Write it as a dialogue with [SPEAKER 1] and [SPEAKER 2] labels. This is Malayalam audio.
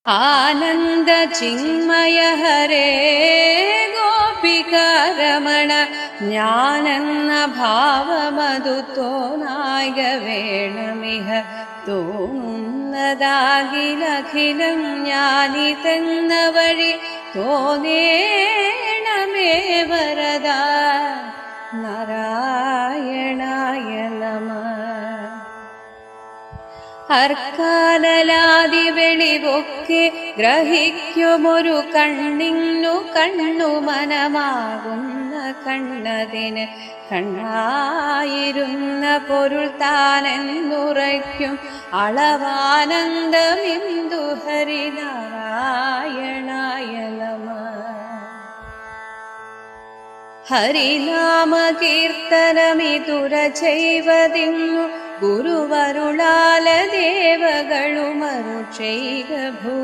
[SPEAKER 1] ആനന്ദ ചിന്മയ ഹരേ ഗോപികാരമണ ഞാനെന്ന ഭാവമതു തോന്നായ വേണമിഹ തോന്നുന്നതാകിലഖിലം ഞാനിതെന്ന വഴി തോന്നേണമേ വരദ നാരായണായ നമഃ. അർക്കാലലാദി വെളിവൊക്കെ ഗ്രഹിക്കുമൊരു കണ്ണിന്നു കണ്ണു മനമാകുന്ന കണ്ണതിന് കണ്ണായിരുന്ന പൊരുൾ താനെന്നുറയ്ക്കും അളവാനന്ദമിന്ദു ഹരിനാരായണായ നമഃ. ഹരിനാമ കീർത്തനമിതുര ചെയ്വതിന്നു ഗുരുവരുളാല ദേവകളുമരു ചെയ്ക ഭൂ